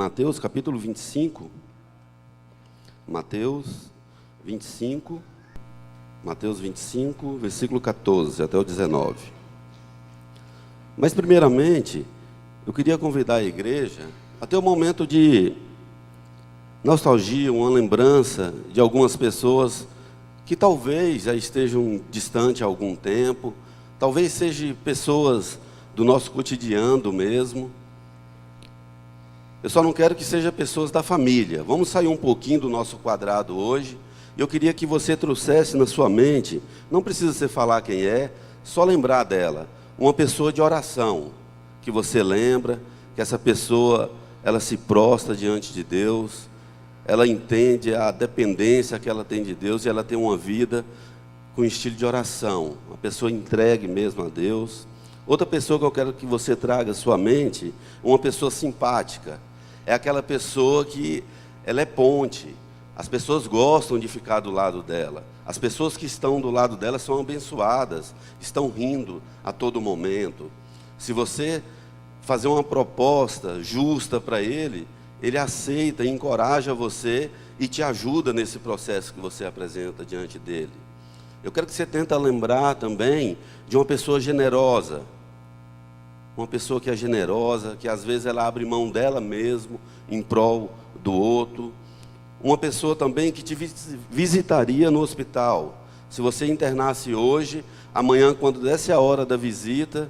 Mateus capítulo 25. Mateus 25, versículo 14 até o 19. Mas primeiramente, eu queria convidar a igreja a ter um momento de nostalgia, uma lembrança de algumas pessoas que talvez já estejam distantes há algum tempo, talvez sejam pessoas do nosso cotidiano mesmo. Eu só não quero que sejam pessoas da família. Vamos sair um pouquinho do nosso quadrado hoje. Eu queria que você trouxesse na sua mente, não precisa você falar quem é, só lembrar dela, uma pessoa de oração, que você lembra, que essa pessoa, ela se prostra diante de Deus, ela entende a dependência que ela tem de Deus e ela tem uma vida com estilo de oração, uma pessoa entregue mesmo a Deus. Outra pessoa que eu quero que você traga à sua mente, uma pessoa simpática, é aquela pessoa que ela é ponte, as pessoas gostam de ficar do lado dela, as pessoas que estão do lado dela são abençoadas, estão rindo a todo momento. Se você fazer uma proposta justa para ele, ele aceita, encoraja você e te ajuda nesse processo que você apresenta diante dele. Eu quero que você tente lembrar também de uma pessoa generosa. Uma pessoa que é generosa, que às vezes ela abre mão dela mesmo em prol do outro. Uma pessoa também que te visitaria no hospital. Se você internasse hoje, amanhã, quando desse a hora da visita,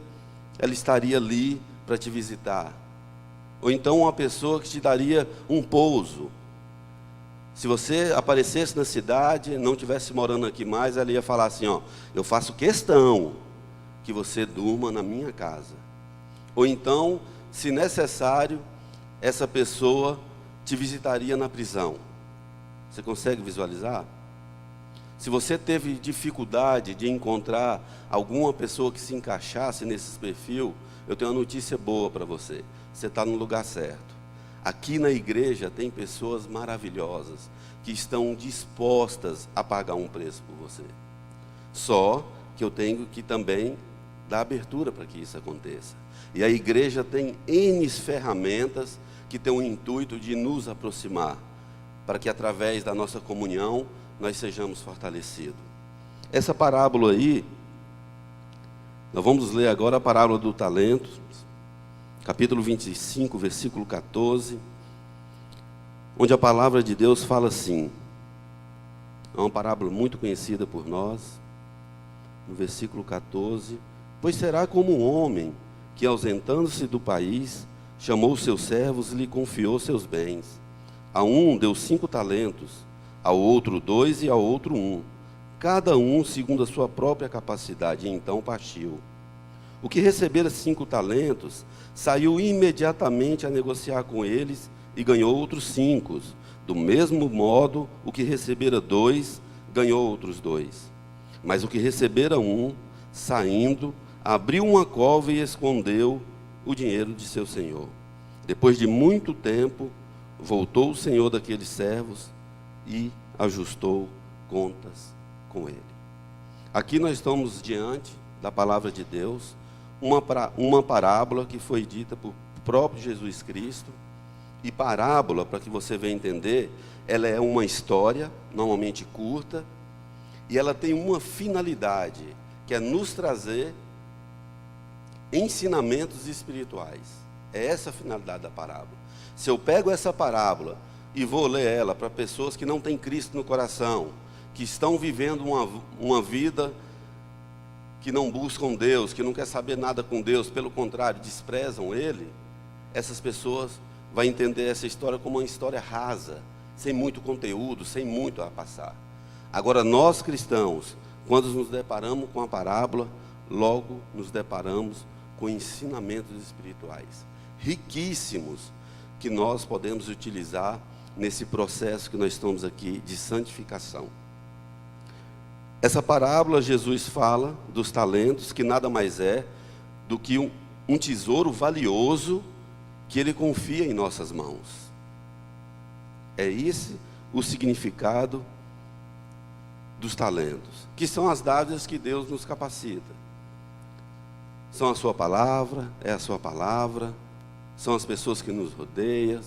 ela estaria ali para te visitar. Ou então uma pessoa que te daria um pouso. Se você aparecesse na cidade, não estivesse morando aqui mais, ela ia falar assim, ó, eu faço questão que você durma na minha casa. Ou então, se necessário, essa pessoa te visitaria na prisão. Você consegue visualizar? Se você teve dificuldade de encontrar alguma pessoa que se encaixasse nesse perfil, eu tenho uma notícia boa para você. Você está no lugar certo. Aqui na igreja tem pessoas maravilhosas que estão dispostas a pagar um preço por você. Só que eu tenho que também dar abertura para que isso aconteça. E a igreja tem N ferramentas que tem o intuito de nos aproximar, para que através da nossa comunhão nós sejamos fortalecidos. Essa parábola aí, nós vamos ler agora a parábola do talento, capítulo 25, versículo 14, onde a palavra de Deus fala assim, é uma parábola muito conhecida por nós, no versículo 14, pois será como um homem que, ausentando-se do país, chamou os seus servos e lhe confiou seus bens. A um deu 5 talentos, ao outro 2 e ao outro 1, cada um segundo a sua própria capacidade, e então partiu. O que recebera 5 talentos, saiu imediatamente a negociar com eles e ganhou outros 5. Do mesmo modo, o que recebera 2, ganhou outros 2. Mas o que recebera 1, saindo, abriu uma cova e escondeu o dinheiro de seu senhor. Depois de muito tempo, voltou o senhor daqueles servos e ajustou contas com ele. Aqui nós estamos diante da palavra de Deus, uma parábola que foi dita por próprio Jesus Cristo. E parábola, para que você venha entender, ela é uma história, normalmente curta, e ela tem uma finalidade, que é nos trazer ensinamentos espirituais. É essa a finalidade da parábola. Se eu pego essa parábola e vou ler ela para pessoas que não têm Cristo no coração, que estão vivendo uma vida que não buscam Deus, que não quer saber nada com Deus, pelo contrário, desprezam Ele, essas pessoas vão entender essa história como uma história rasa, sem muito conteúdo, sem muito a passar. Agora, nós cristãos, quando nos deparamos com a parábola, logo nos deparamos com ensinamentos espirituais riquíssimos que nós podemos utilizar nesse processo que nós estamos aqui de santificação. Essa parábola, Jesus fala dos talentos, que nada mais é do que um tesouro valioso que Ele confia em nossas mãos. É esse o significado dos talentos, que são as dádivas que Deus nos capacita. São a sua palavra, é a sua palavra, são as pessoas que nos rodeiam,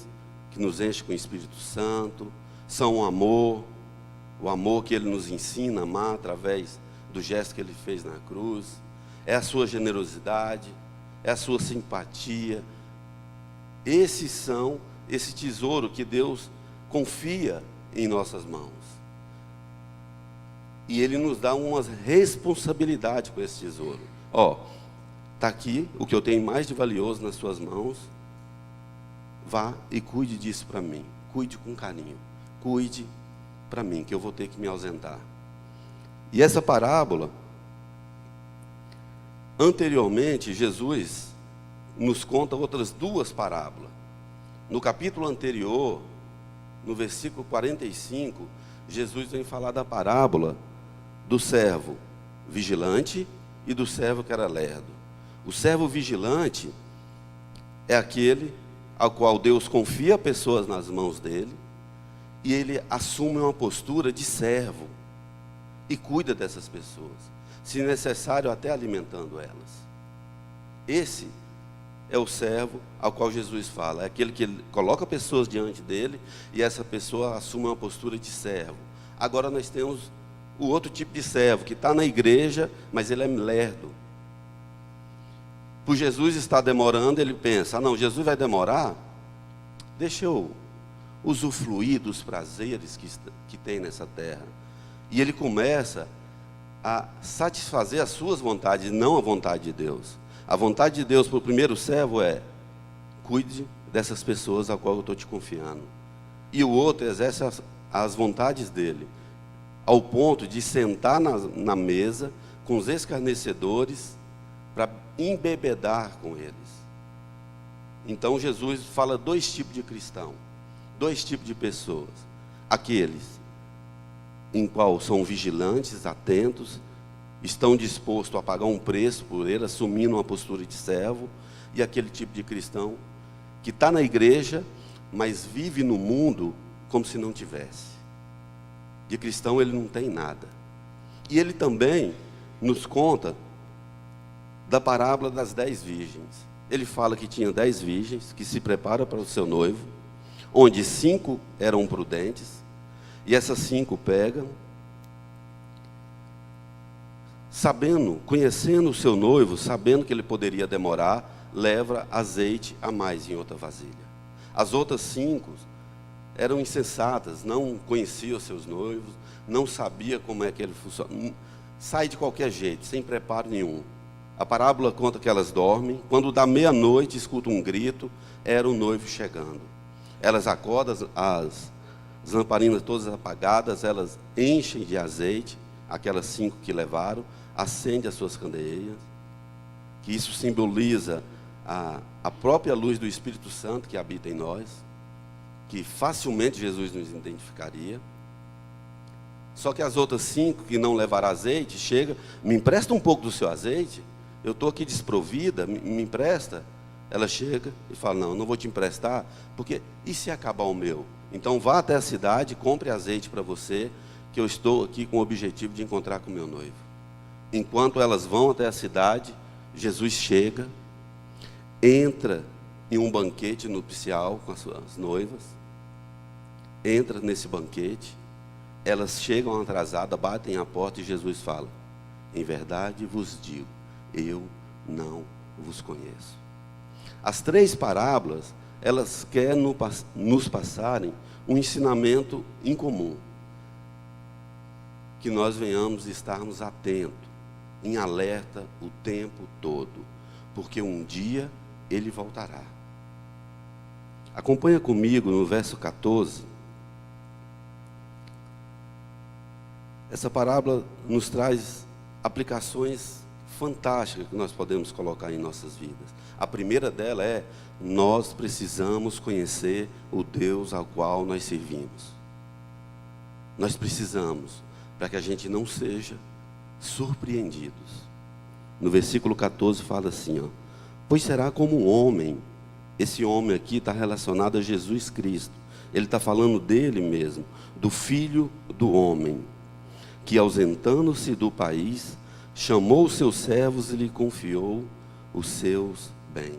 que nos enche com o Espírito Santo, são o amor que Ele nos ensina a amar através do gesto que Ele fez na cruz, é a sua generosidade, é a sua simpatia. Esse tesouro que Deus confia em nossas mãos. E Ele nos dá uma responsabilidade com esse tesouro. Está aqui o que eu tenho mais de valioso nas suas mãos. Vá e cuide disso para mim. Cuide com carinho. Cuide para mim, que eu vou ter que me ausentar. E essa parábola, anteriormente, Jesus nos conta outras duas parábolas. No capítulo anterior, no versículo 45, Jesus vem falar da parábola do servo vigilante e do servo que era lerdo. O servo vigilante é aquele ao qual Deus confia pessoas nas mãos dele, e ele assume uma postura de servo e cuida dessas pessoas, se necessário até alimentando elas. Esse é o servo ao qual Jesus fala, é aquele que coloca pessoas diante dele e essa pessoa assume uma postura de servo. Agora nós temos o outro tipo de servo, que está na igreja, mas ele é lerdo. Por Jesus estar demorando, ele pensa, não, Jesus vai demorar? Deixa eu usufruir dos prazeres que tem nessa terra. E ele começa a satisfazer as suas vontades, não a vontade de Deus. A vontade de Deus para o primeiro servo é: cuide dessas pessoas a qual eu estou te confiando. E o outro exerce as vontades dele, ao ponto de sentar na mesa com os escarnecedores para embebedar com eles. Então Jesus fala dois tipos de cristão, dois tipos de pessoas: aqueles em qual são vigilantes, atentos, estão dispostos a pagar um preço por ele, assumindo uma postura de servo, e aquele tipo de cristão que está na igreja, mas vive no mundo como se não tivesse. De cristão ele não tem nada. E ele também nos conta da parábola das 10 virgens. Ele fala que tinha 10 virgens que se preparam para o seu noivo, onde 5 eram prudentes, e essas 5 pegam, sabendo, conhecendo o seu noivo, sabendo que ele poderia demorar, leva azeite a mais em outra vasilha. As outras 5 eram insensatas, não conheciam seus noivos, não sabia como é que ele funciona. Sai de qualquer jeito, sem preparo nenhum. A parábola conta que elas dormem, quando dá meia-noite, escutam um grito, era o noivo chegando. Elas acordam, as lamparinas todas apagadas, elas enchem de azeite, aquelas 5 que levaram, acendem as suas candeeiras, que isso simboliza a própria luz do Espírito Santo que habita em nós, que facilmente Jesus nos identificaria. Só que as outras 5 que não levaram azeite, chega, me empresta um pouco do seu azeite, eu estou aqui desprovida, me empresta. Ela chega e fala, não vou te emprestar, porque e se acabar o meu? Então vá até a cidade, compre azeite para você, que eu estou aqui com o objetivo de encontrar com o meu noivo. Enquanto elas vão até a cidade, Jesus chega, entra em um banquete nupcial com as suas noivas, entra nesse banquete, elas chegam atrasadas, batem a porta e Jesus fala, em verdade vos digo, eu não vos conheço. As 3 parábolas, elas querem nos passarem um ensinamento em comum, que nós venhamos estarmos atentos, em alerta o tempo todo, porque um dia ele voltará. Acompanha comigo no verso 14. Essa parábola nos traz aplicações fantásticas que nós podemos colocar em nossas vidas. A primeira dela é: nós precisamos conhecer o Deus ao qual nós servimos. Nós precisamos, para que a gente não seja surpreendidos. No versículo 14 fala assim, pois será como um homem. Esse homem aqui está relacionado a Jesus Cristo. Ele está falando dele mesmo, do Filho do homem, que ausentando-se do país, chamou os seus servos e lhe confiou os seus bens.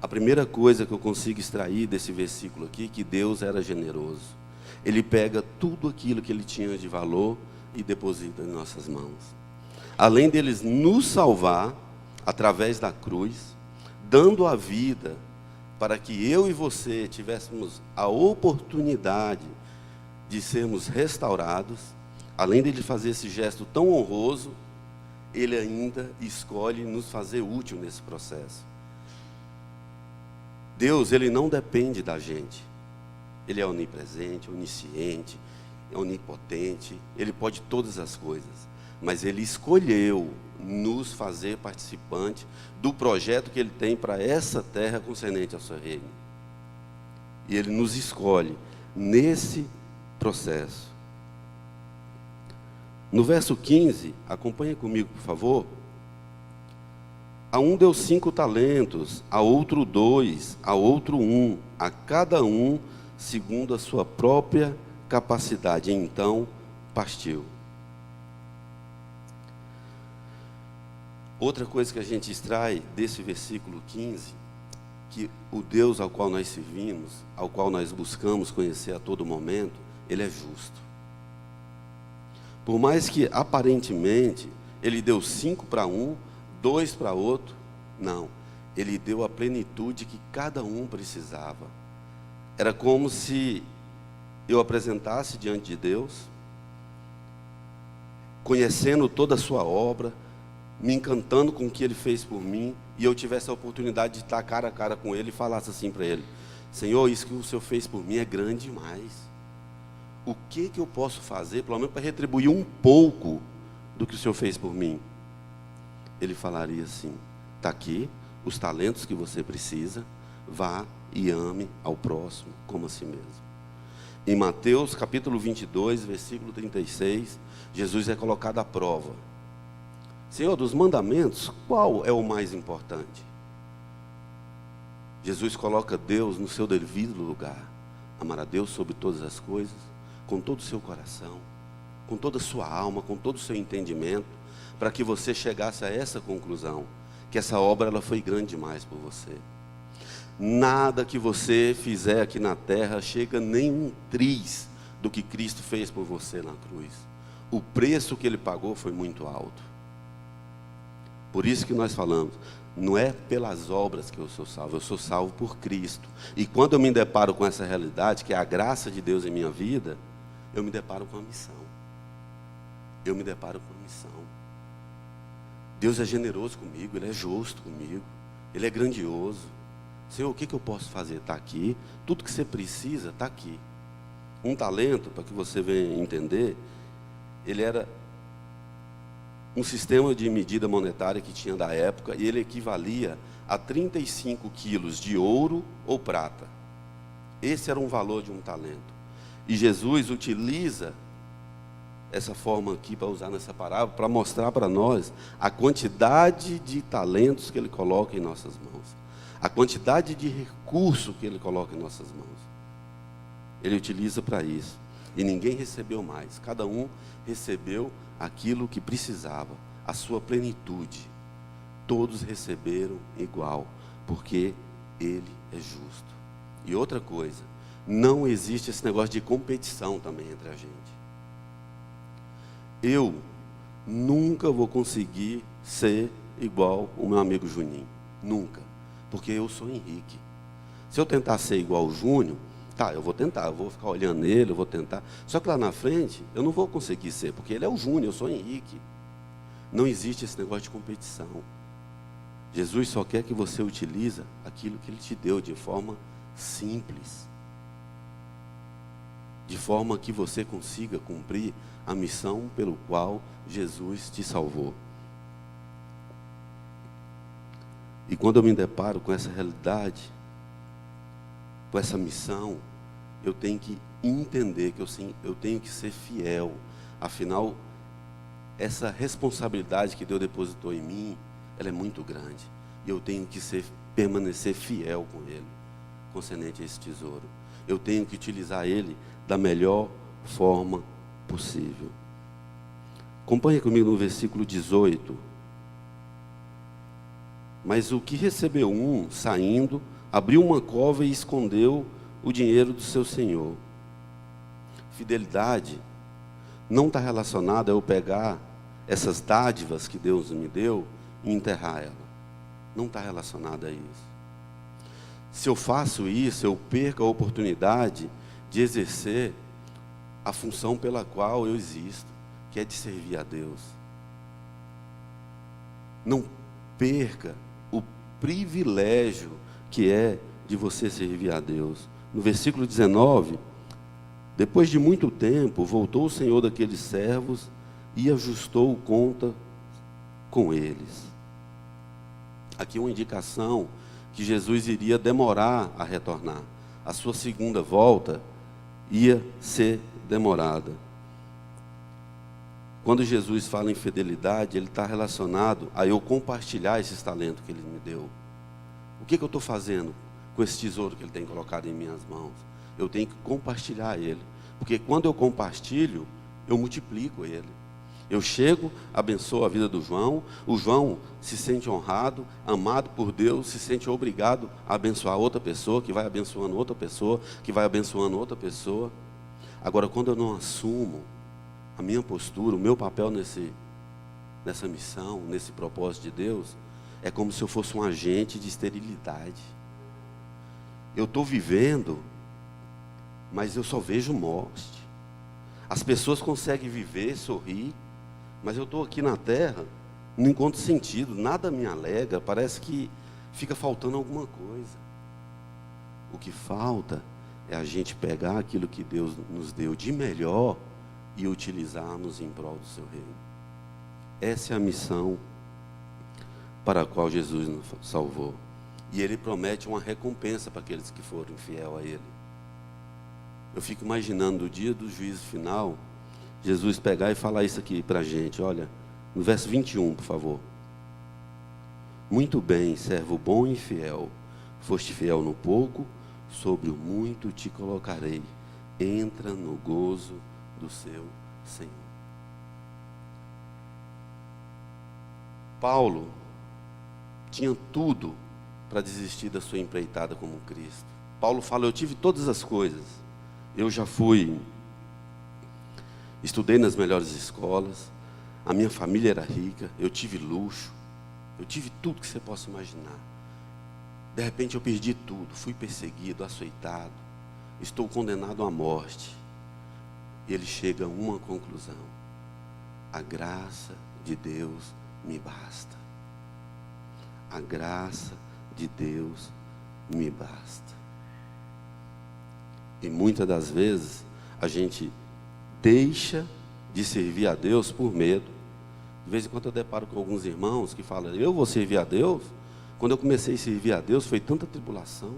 A primeira coisa que eu consigo extrair desse versículo aqui é que Deus era generoso. Ele pega tudo aquilo que Ele tinha de valor e deposita em nossas mãos. Além deles nos salvar, através da cruz, dando a vida para que eu e você tivéssemos a oportunidade de sermos restaurados, além de Ele fazer esse gesto tão honroso, Ele ainda escolhe nos fazer útil nesse processo. Deus, Ele não depende da gente. Ele é onipresente, onisciente, é onipotente, Ele pode todas as coisas. Mas Ele escolheu nos fazer participante do projeto que Ele tem para essa terra concernente ao seu reino. E Ele nos escolhe nesse processo. No verso 15, acompanha comigo, por favor. A um deu 5 talentos, a outro 2, a outro 1, a cada um segundo a sua própria capacidade. Então partiu. Outra coisa que a gente extrai desse versículo 15, que o Deus ao qual nós servimos, ao qual nós buscamos conhecer a todo momento, Ele é justo. Por mais que aparentemente Ele deu 5 para um, 2 para outro, não. Ele deu a plenitude que cada um precisava. Era como se eu apresentasse diante de Deus, conhecendo toda a sua obra, me encantando com o que Ele fez por mim, e eu tivesse a oportunidade de estar cara a cara com Ele e falasse assim para Ele: Senhor, isso que o Senhor fez por mim é grande demais. O que eu posso fazer, pelo menos para retribuir um pouco do que o Senhor fez por mim? Ele falaria assim: está aqui os talentos que você precisa, vá e ame ao próximo como a si mesmo. Em Mateus capítulo 22, versículo 36, Jesus é colocado à prova. Senhor, dos mandamentos, qual é o mais importante? Jesus coloca Deus no seu devido lugar. Amar a Deus sobre todas as coisas, com todo o seu coração, com toda a sua alma, com todo o seu entendimento, para que você chegasse a essa conclusão, que essa obra ela foi grande demais por você. Nada que você fizer aqui na terra chega nem um triz do que Cristo fez por você na cruz. O preço que Ele pagou foi muito alto. Por isso que nós falamos, não é pelas obras que eu sou salvo por Cristo. E quando eu me deparo com essa realidade, que é a graça de Deus em minha vida, eu me deparo com a missão. Eu me deparo com a missão. Deus é generoso comigo, Ele é justo comigo, Ele é grandioso. Senhor, o que eu posso fazer? Está aqui, tudo que você precisa está aqui. Um talento, para que você venha entender, ele era um sistema de medida monetária que tinha da época, e ele equivalia a 35 quilos de ouro ou prata. Esse era um valor de um talento. E Jesus utiliza essa forma aqui para usar nessa parábola, para mostrar para nós a quantidade de talentos que Ele coloca em nossas mãos, a quantidade de recurso que Ele coloca em nossas mãos. Ele utiliza para isso. E ninguém recebeu mais, cada um recebeu aquilo que precisava, a sua plenitude. Todos receberam igual, porque Ele é justo. E outra coisa, não existe esse negócio de competição também entre a gente. Eu nunca vou conseguir ser igual o meu amigo Juninho, nunca, porque eu sou Henrique. Se eu tentar ser igual o Júnior, tá, eu vou tentar, eu vou ficar olhando ele, eu vou tentar. Só que lá na frente, eu não vou conseguir ser, porque ele é o Júnior, eu sou o Henrique. Não existe esse negócio de competição. Jesus só quer que você utilize aquilo que Ele te deu de forma simples. De forma que você consiga cumprir a missão pelo qual Jesus te salvou. E quando eu me deparo com essa realidade, com essa missão, eu tenho que entender que eu tenho que ser fiel. Afinal, essa responsabilidade que Deus depositou em mim, ela é muito grande. E eu tenho que permanecer fiel com Ele, concernente a esse tesouro. Eu tenho que utilizar ele da melhor forma possível. Acompanhe comigo no versículo 18. Mas o que recebeu um, saindo, abriu uma cova e escondeu o dinheiro do seu senhor. Fidelidade não está relacionada a eu pegar essas dádivas que Deus me deu e enterrar ela. Não está relacionada a isso. Se eu faço isso, eu perco a oportunidade de exercer a função pela qual eu existo, que é de servir a Deus. Não perca o privilégio que é de você servir a Deus. No versículo 19, depois de muito tempo, voltou o senhor daqueles servos e ajustou conta com eles. Aqui uma indicação que Jesus iria demorar a retornar. A sua segunda volta ia ser demorada. Quando Jesus fala em fidelidade, ele está relacionado a eu compartilhar esses talentos que ele me deu. O que eu estou fazendo com esse tesouro que ele tem colocado em minhas mãos? Eu tenho que compartilhar ele. Porque quando eu compartilho, eu multiplico ele. Eu chego, abençoo a vida do João, o João se sente honrado, amado por Deus, se sente obrigado a abençoar outra pessoa, que vai abençoando outra pessoa, que vai abençoando outra pessoa. Agora, quando eu não assumo a minha postura, o meu papel nessa missão, nesse propósito de Deus, é como se eu fosse um agente de esterilidade. Eu estou vivendo, mas eu só vejo morte. As pessoas conseguem viver, sorrir, mas eu estou aqui na terra, não encontro sentido, nada me alegra, parece que fica faltando alguma coisa. O que falta é a gente pegar aquilo que Deus nos deu de melhor e utilizarmos em prol do seu reino. Essa é a missão para a qual Jesus nos salvou. E Ele promete uma recompensa para aqueles que foram fiel a Ele. Eu fico imaginando o dia do juízo final, Jesus pegar e falar isso aqui para a gente. Olha, no verso 21, por favor. Muito bem, servo bom e fiel. Foste fiel no pouco, sobre o muito te colocarei. Entra no gozo do seu Senhor. Paulo tinha tudo para desistir da sua empreitada como Cristo. Paulo fala, eu tive todas as coisas. Eu já estudei nas melhores escolas, a minha família era rica, eu tive luxo, eu tive tudo que você possa imaginar. De repente eu perdi tudo, fui perseguido, açoitado, estou condenado à morte. E ele chega a uma conclusão: a graça de Deus me basta. A graça de Deus me basta. E muitas das vezes a gente deixa de servir a Deus por medo. De vez em quando eu deparo com alguns irmãos que falam, eu vou servir a Deus? Quando eu comecei a servir a Deus, foi tanta tribulação,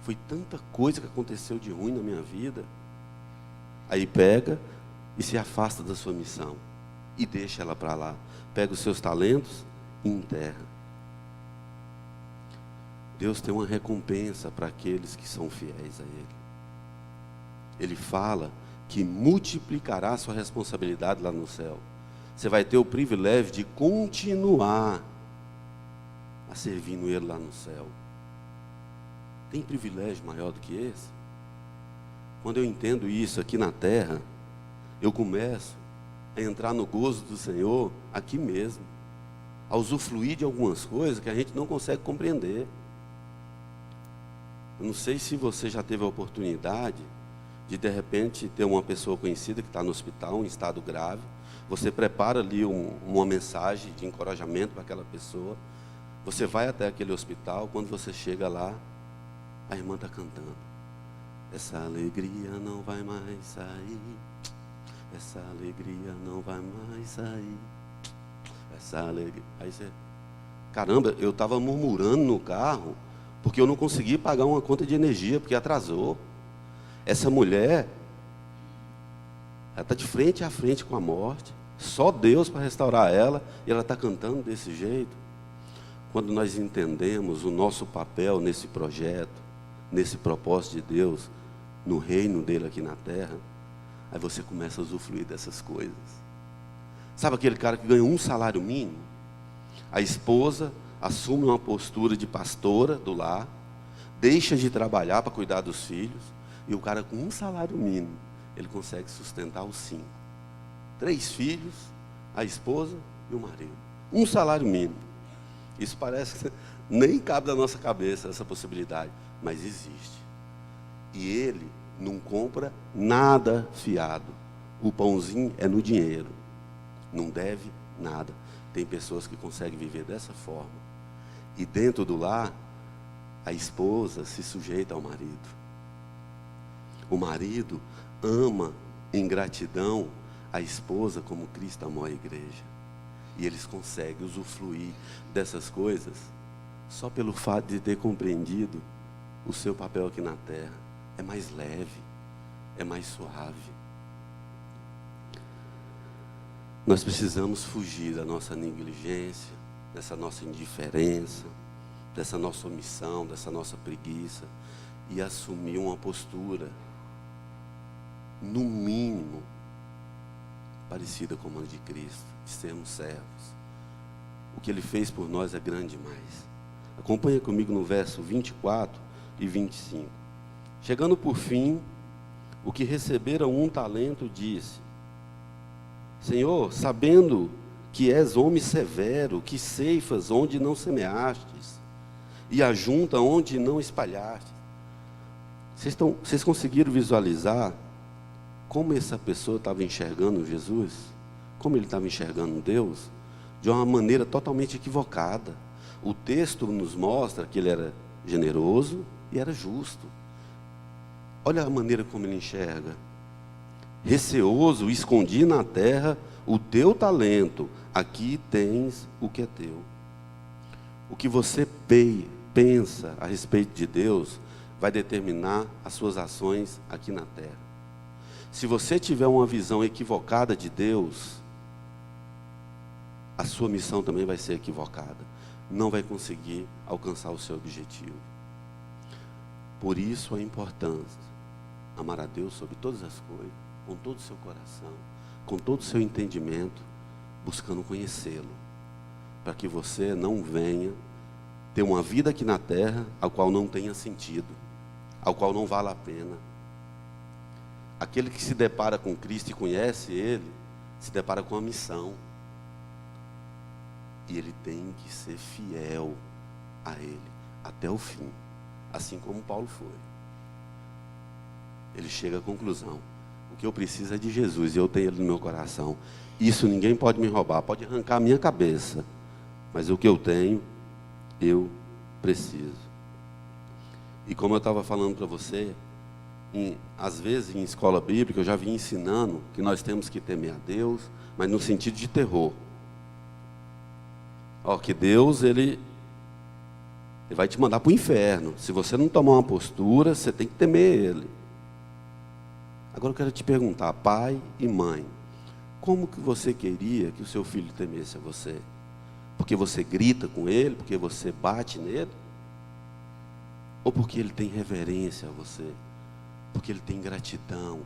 foi tanta coisa que aconteceu de ruim na minha vida. Aí pega e se afasta da sua missão e deixa ela para lá. Pega os seus talentos e enterra. Deus tem uma recompensa para aqueles que são fiéis a Ele. Ele fala que multiplicará a sua responsabilidade lá no céu. Você vai ter o privilégio de continuar a servindo Ele lá no céu. Tem privilégio maior do que esse? Quando eu entendo isso aqui na terra, eu começo a entrar no gozo do Senhor aqui mesmo, a usufruir de algumas coisas que a gente não consegue compreender. Eu não sei se você já teve a oportunidade de repente ter uma pessoa conhecida que está no hospital, em estado grave. Você prepara ali uma mensagem de encorajamento para aquela pessoa. Você vai até aquele hospital, quando você chega lá, a irmã está cantando. Essa alegria não vai mais sair. Essa alegria não vai mais sair. Essa alegria. Aí você, caramba, eu estava murmurando no carro, porque eu não consegui pagar uma conta de energia, porque atrasou. Essa mulher, ela está de frente a frente com a morte, só Deus para restaurar ela, e ela está cantando desse jeito. Quando nós entendemos o nosso papel nesse projeto, nesse propósito de Deus, no reino dele aqui na terra, aí você começa a usufruir dessas coisas. Sabe aquele cara que ganha um salário mínimo? A esposa assume uma postura de pastora do lar, deixa de trabalhar para cuidar dos filhos, e o cara com um salário mínimo, ele consegue sustentar os 5. 3 filhos, a esposa e o marido. Um salário mínimo. Isso parece que nem cabe na nossa cabeça essa possibilidade, mas existe. E ele não compra nada fiado. O pãozinho é no dinheiro. Não deve nada. Tem pessoas que conseguem viver dessa forma. E dentro do lar, a esposa se sujeita ao marido. O marido ama em gratidão a esposa como Cristo amou a igreja. E eles conseguem usufruir dessas coisas só pelo fato de ter compreendido o seu papel aqui na terra. É mais leve, é mais suave. Nós precisamos fugir da nossa negligência, dessa nossa indiferença, dessa nossa omissão, dessa nossa preguiça, e assumir uma postura, no mínimo, parecida com a de Cristo, de sermos servos. O que Ele fez por nós é grande demais. Acompanha comigo no verso 24 e 25. Chegando por fim, o que recebera 1 talento disse: Senhor, sabendo que és homem severo, que ceifas onde não semeastes, e ajunta onde não espalhaste. Vocês conseguiram visualizar como essa pessoa estava enxergando Jesus? Como ele estava enxergando Deus? De uma maneira totalmente equivocada. O texto nos mostra que ele era generoso e era justo. Olha a maneira como ele enxerga. Receoso, escondi na terra o teu talento. Aqui tens o que é teu. O que você pensa a respeito de Deus vai determinar as suas ações aqui na terra. Se você tiver uma visão equivocada de Deus, a sua missão também vai ser equivocada. Não vai conseguir alcançar o seu objetivo. Por isso a importância de amar a Deus sobre todas as coisas, com todo o seu coração, com todo o seu entendimento, buscando conhecê-lo, para que você não venha ter uma vida aqui na terra a qual não tenha sentido, ao qual não vale a pena. Aquele que se depara com Cristo e conhece Ele, se depara com a missão. E ele tem que ser fiel a Ele, até o fim. Assim como Paulo foi. Ele chega à conclusão: o que eu preciso é de Jesus, e eu tenho Ele no meu coração. Isso ninguém pode me roubar, pode arrancar a minha cabeça. Mas o que eu tenho, eu preciso. E como eu estava falando para você, às vezes em escola bíblica eu já vim ensinando que nós temos que temer a Deus, mas no sentido de terror. Que Deus, ele vai te mandar para o inferno. Se você não tomar uma postura, você tem que temer Ele. Agora eu quero te perguntar, pai e mãe, como que você queria que o seu filho temesse a você? Porque você grita com ele, porque você bate nele? Ou porque ele tem reverência a você? Porque ele tem gratidão?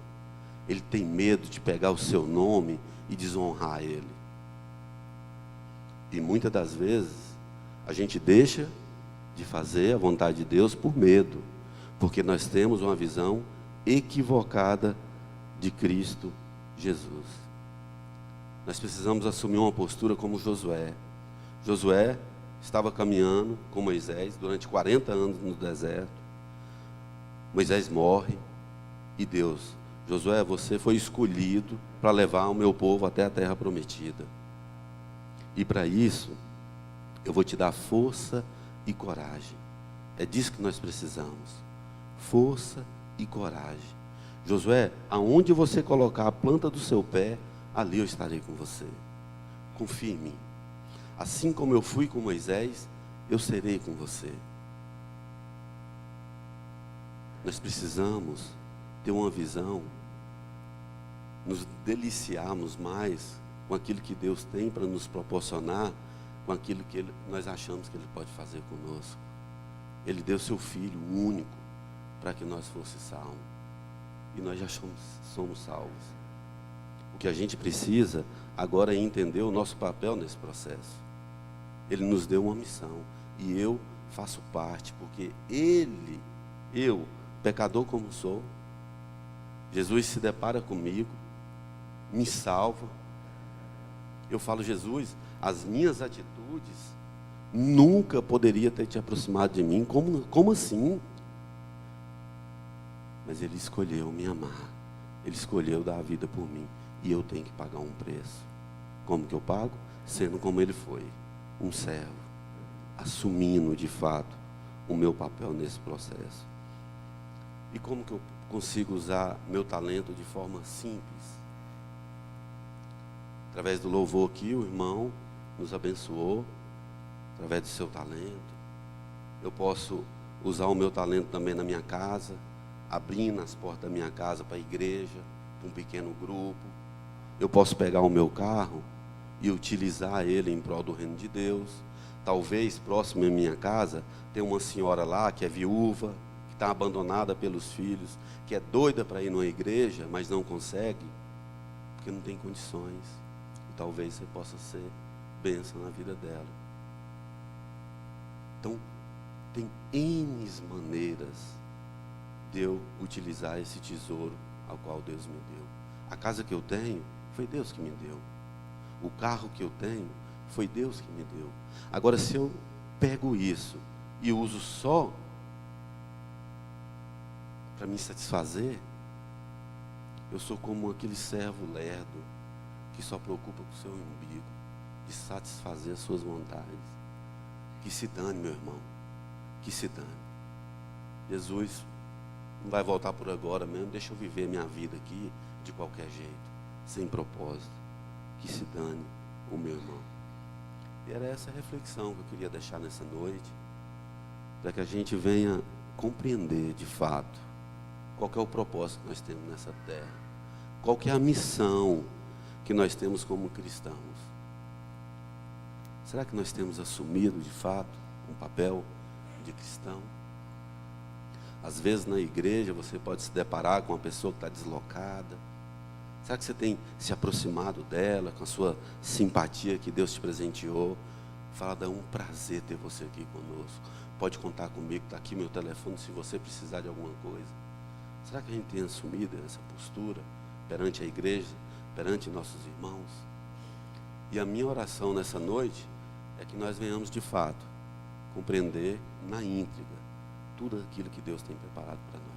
Ele tem medo de pegar o seu nome e desonrar ele? E muitas das vezes, a gente deixa de fazer a vontade de Deus por medo, porque nós temos uma visão equivocada de Cristo Jesus. Nós precisamos assumir uma postura como Josué. Josué estava caminhando com Moisés durante 40 anos no deserto. Moisés morre e Deus: Josué, você foi escolhido para levar o meu povo até a terra prometida. E para isso, eu vou te dar força e coragem. É disso que nós precisamos. Força e coragem. Josué, aonde você colocar a planta do seu pé, ali eu estarei com você. Confie em mim. Assim como eu fui com Moisés, eu serei com você. Nós precisamos ter uma visão, nos deliciarmos mais com aquilo que Deus tem para nos proporcionar, com aquilo que nós achamos que Ele pode fazer conosco. Ele deu seu Filho único para que nós fôssemos salvos. E nós já somos salvos. O que a gente precisa agora é entender o nosso papel nesse processo. Ele nos deu uma missão. E eu faço parte, porque eu, pecador como sou, Jesus se depara comigo, me salva. Eu falo, Jesus, as minhas atitudes nunca poderia ter te aproximado de mim. Como assim? Mas Ele escolheu me amar. Ele escolheu dar a vida por mim. E eu tenho que pagar um preço. Como que eu pago? Sendo como Ele foi, um servo, assumindo de fato o meu papel nesse processo. E como que eu consigo usar meu talento de forma simples? Através do louvor aqui, o irmão nos abençoou, através do seu talento. Eu posso usar o meu talento também na minha casa, abrindo as portas da minha casa para a igreja, para um pequeno grupo. Eu posso pegar o meu carro e utilizar ele em prol do reino de Deus. Talvez próximo à minha casa tem uma senhora lá que é viúva, que está abandonada pelos filhos, que é doida para ir numa igreja, mas não consegue, porque não tem condições. E talvez você possa ser bênção na vida dela. Então, tem N maneiras de eu utilizar esse tesouro ao qual Deus me deu. A casa que eu tenho, foi Deus que me deu. O carro que eu tenho, foi Deus que me deu. Agora, se eu pego isso e uso só para me satisfazer, eu sou como aquele servo lerdo que só preocupa com o seu umbigo, de satisfazer as suas vontades. Que se dane, meu irmão, que se dane. Jesus não vai voltar por agora mesmo, deixa eu viver minha vida aqui de qualquer jeito, sem propósito. Que se dane o meu irmão. E era essa reflexão que eu queria deixar nessa noite, para que a gente venha compreender de fato qual que é o propósito que nós temos nessa terra, qual que é a missão que nós temos como cristãos. Será que nós temos assumido de fato um papel de cristão? Às vezes na igreja você pode se deparar com uma pessoa que está deslocada. Será que você tem se aproximado dela com a sua simpatia que Deus te presenteou? Fala, é um prazer ter você aqui conosco. Pode contar comigo, está aqui meu telefone se você precisar de alguma coisa. Será que a gente tem assumido essa postura perante a igreja, perante nossos irmãos? E a minha oração nessa noite é que nós venhamos de fato compreender na íntegra tudo aquilo que Deus tem preparado para nós.